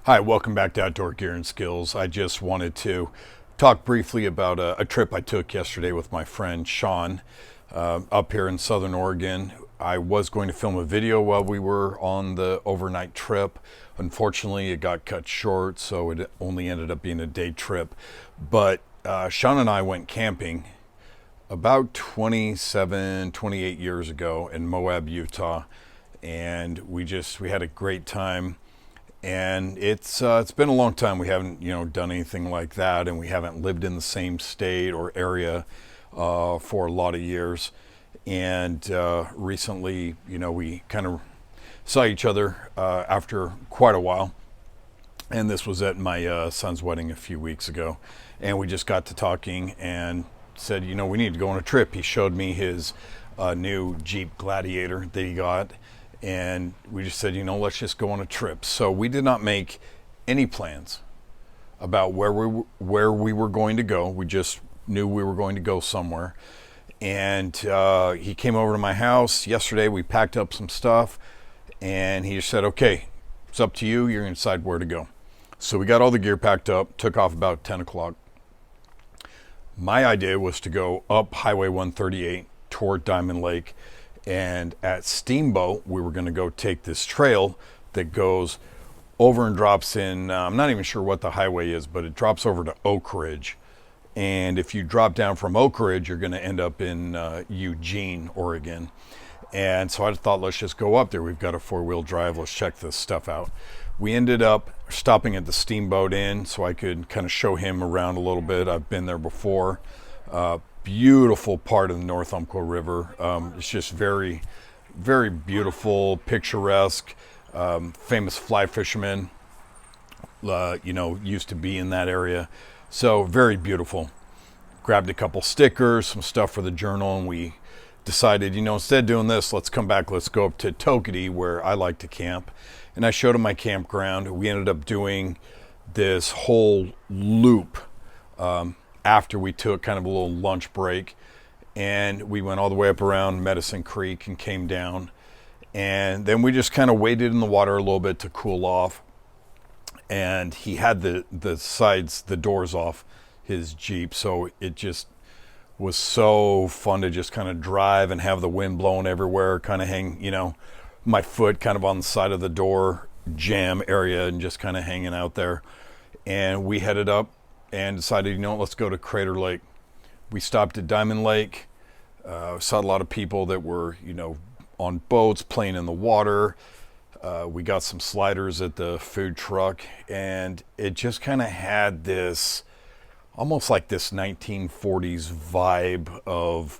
Hi, welcome back to Outdoor Gear and Skills. I just wanted to talk briefly about a trip I took yesterday with my friend Shawn up here in Southern Oregon. I was going to film a video while we were on the overnight trip. Unfortunately, it got cut short, so it only ended up being a day trip. But Shawn and I went camping about 28 years ago in Moab, Utah, and we had a great time. And it's been a long time. We haven't done anything like that, and we haven't lived in the same state or area for a lot of years. And recently, we kind of saw each other after quite a while. And this was at my son's wedding a few weeks ago, and we just got to talking and said, we need to go on a trip. He showed me his new Jeep Gladiator that he got. And we just said, let's just go on a trip. So we did not make any plans about where we were going to go. We just knew we were going to go somewhere. And he came over to my house yesterday. We packed up some stuff, and he just said, okay, it's up to you. You're going to decide where to go. So we got all the gear packed up, took off about 10 o'clock. My idea was to go up Highway 138 toward Diamond Lake. And at Steamboat, we were going to go take this trail that goes over and drops in, I'm not even sure what the highway is, but it drops over to Oak Ridge. And if you drop down from Oak Ridge, you're going to end up in Eugene, Oregon. And so I thought, let's just go up there. We've got a four-wheel drive. Let's check this stuff out. We ended up stopping at the Steamboat Inn so I could kind of show him around a little bit. I've been there before. Beautiful part of the North Umpqua River. It's just very, very beautiful, picturesque. Famous fly fishermen, used to be in that area. So very beautiful. Grabbed a couple stickers, some stuff for the journal, and we decided, instead of doing this, let's come back, let's go up to Toketee where I like to camp. And I showed him my campground. We ended up doing this whole loop after we took kind of a little lunch break, and we went all the way up around Medicine Creek and came down, and then we just kind of waded in the water a little bit to cool off. And he had the doors off his Jeep, so it just was so fun to just kind of drive and have the wind blowing everywhere, kind of hang my foot kind of on the side of the door jamb area and just kind of hanging out there. And we headed up and decided, let's go to Crater Lake. We stopped at Diamond Lake, saw a lot of people that were, on boats, playing in the water. We got some sliders at the food truck, and it just kind of had this, almost like this 1940s vibe of,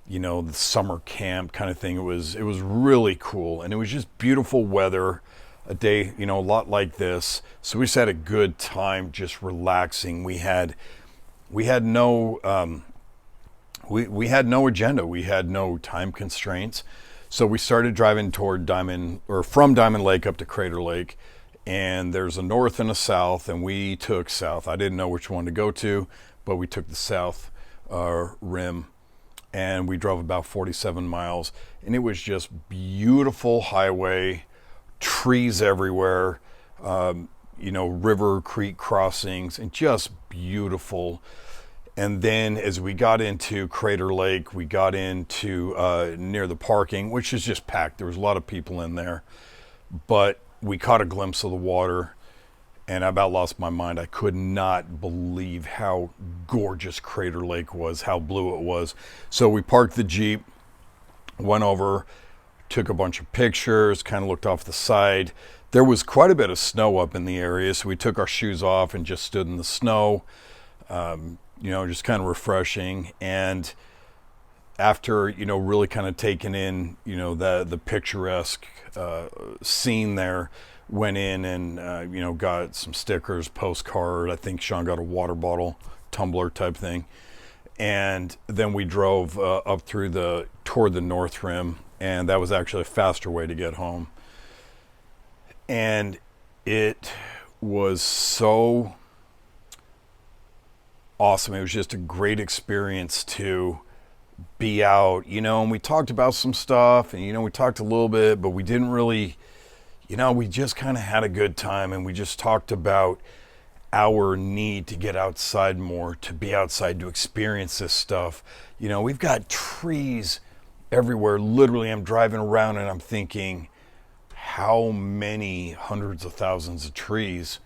the summer camp kind of thing. It was really cool, and it was just beautiful weather. A day, a lot like this. So we just had a good time just relaxing. We had no we had no agenda. We had no time constraints. So we started driving toward from Diamond Lake up to Crater Lake, and there's a north and a south, and we took south. I didn't know which one to go to, but we took the south rim, and we drove about 47 miles, and it was just beautiful highway. Trees everywhere, river, creek crossings, and just beautiful. And then as we got into Crater Lake, we got into near the parking, which is just packed. There was a lot of people in there, but we caught a glimpse of the water, and I about lost my mind. I could not believe how gorgeous Crater Lake was, how blue it was. So we parked the Jeep, went over, took a bunch of pictures, kind of looked off the side. There was quite a bit of snow up in the area, so we took our shoes off and just stood in the snow, just kind of refreshing. And after, really kind of taking in, the picturesque scene there, went in and, got some stickers, postcard. I think Shawn got a water bottle, tumbler type thing. And then we drove up toward the North Rim, and that was actually a faster way to get home. And it was so awesome. It was just a great experience to be out, and we talked about some stuff, and we talked a little bit, but we didn't really we just kind of had a good time, and we just talked about our need to get outside more, to be outside, to experience this stuff. We've got trees everywhere. Literally, I'm driving around and I'm thinking, how many hundreds of thousands of trees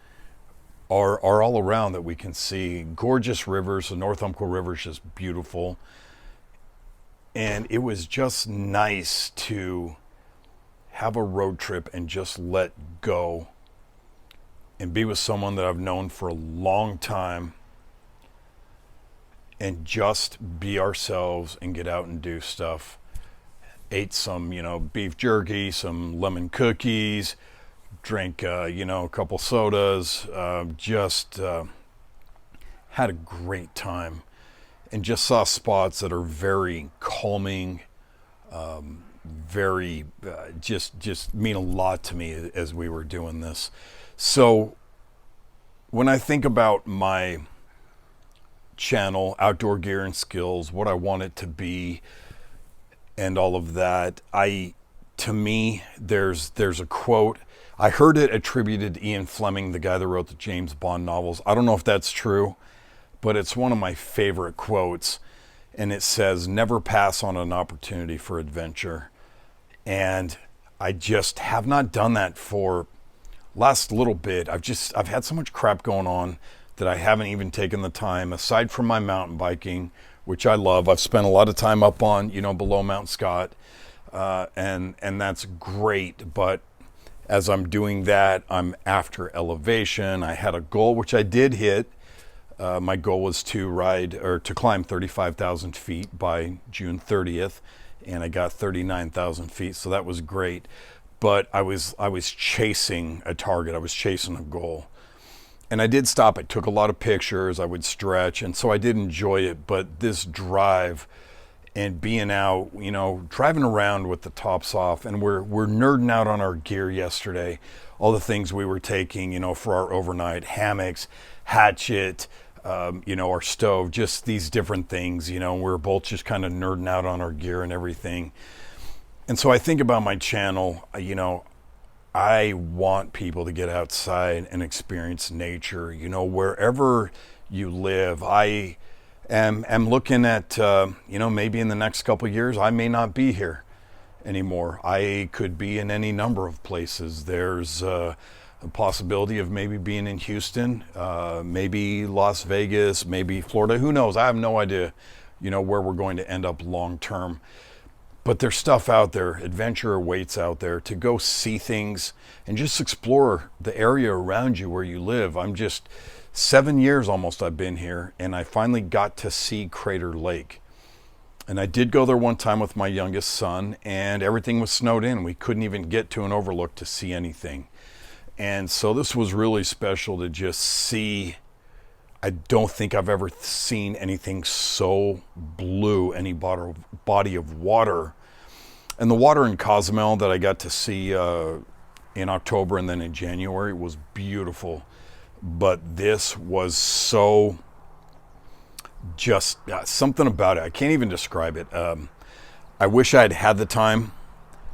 are all around that we can see. Gorgeous rivers. The North Umpqua River is just beautiful. And it was just nice to have a road trip and just let go and be with someone that I've known for a long time and just be ourselves and get out and do stuff. Ate some, beef jerky, some lemon cookies, drank, a couple sodas, just had a great time, and just saw spots that are very calming, very, just mean a lot to me as we were doing this. So when I think about my channel, Outdoor Gear and Skills, what I want it to be, and all of that, to me, there's a quote. I heard it attributed to Ian Fleming, the guy that wrote the James Bond novels. I don't know if that's true, but it's one of my favorite quotes. And it says, never pass on an opportunity for adventure. And I just have not done that for last little bit. I've had so much crap going on that I haven't even taken the time, aside from my mountain biking, which I love. I've spent a lot of time up on, below Mount Scott, and that's great. But as I'm doing that, I'm after elevation. I had a goal, which I did hit. My goal was to climb 35,000 feet by June 30th, and I got 39,000 feet, so that was great. But I was chasing a target. I was chasing a goal. And I did stop. I took a lot of pictures. I would stretch, and so I did enjoy it. But this drive and being out, driving around with the tops off, and we're nerding out on our gear yesterday. All the things we were taking, for our overnight: hammocks, hatchet, our stove, just these different things. We're both just kind of nerding out on our gear and everything. And so I think about my channel, I want people to get outside and experience nature, wherever you live. I am looking at, maybe in the next couple of years, I may not be here anymore. I could be in any number of places. There's a possibility of maybe being in Houston, maybe Las Vegas, maybe Florida. Who knows? I have no idea, where we're going to end up long term. But there's stuff out there. Adventure awaits out there to go see things and just explore the area around you where you live. I'm just 7 years almost I've been here, and I finally got to see Crater Lake. And I did go there one time with my youngest son, and everything was snowed in. We couldn't even get to an overlook to see anything. And so this was really special to just see. I don't think I've ever seen anything so blue, any body of water. And the water in Cozumel that I got to see in October and then in January was beautiful. But this was so just something about it. I can't even describe it. I wish I'd had the time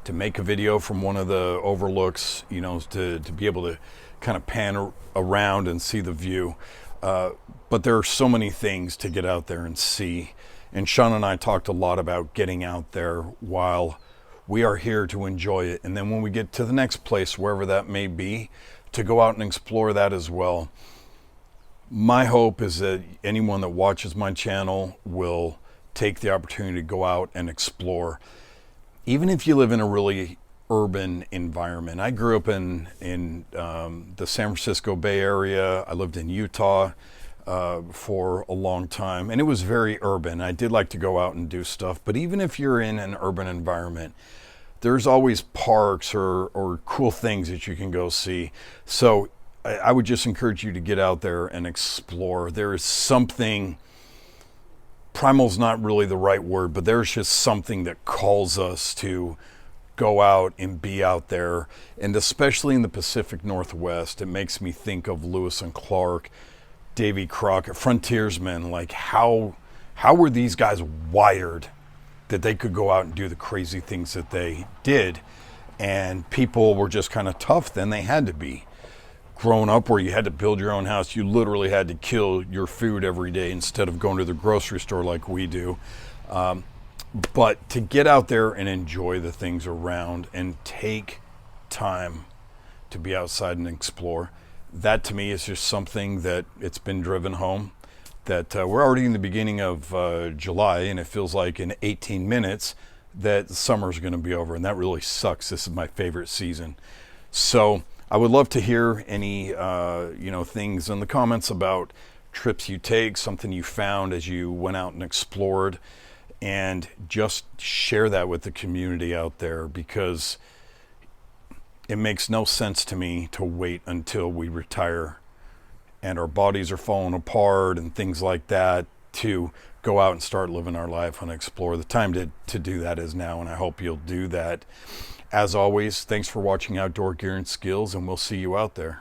to make a video from one of the overlooks, to be able to kind of pan around and see the view. But there are so many things to get out there and see. And Shawn and I talked a lot about getting out there while we are here to enjoy it. And then when we get to the next place, wherever that may be, to go out and explore that as well. My hope is that anyone that watches my channel will take the opportunity to go out and explore. Even if you live in a really urban environment. I grew up in the San Francisco Bay Area. I lived in Utah for a long time, and it was very urban. I did like to go out and do stuff, but even if you're in an urban environment, there's always parks or cool things that you can go see. So I would just encourage you to get out there and explore. There is something, primal's not really the right word, but there's just something that calls us to go out and be out there. And especially in the Pacific Northwest, it makes me think of Lewis and Clark, Davy Crockett, frontiersmen. Like how were these guys wired that they could go out and do the crazy things that they did? And people were just kind of tough then. They had to be. Growing up where you had to build your own house, you literally had to kill your food every day instead of going to the grocery store like we do. But to get out there and enjoy the things around and take time to be outside and explore, that to me is just something that it's been driven home. That we're already in the beginning of July, and it feels like in 18 minutes that summer's going to be over, and that really sucks. This is my favorite season. So I would love to hear any things in the comments about trips you take, something you found as you went out and explored, and just share that with the community out there, because it makes no sense to me to wait until we retire and our bodies are falling apart and things like that to go out and start living our life and explore. The time to do that is now, and I hope you'll do that. As always, thanks for watching Outdoor Gear and Skills, and we'll see you out there.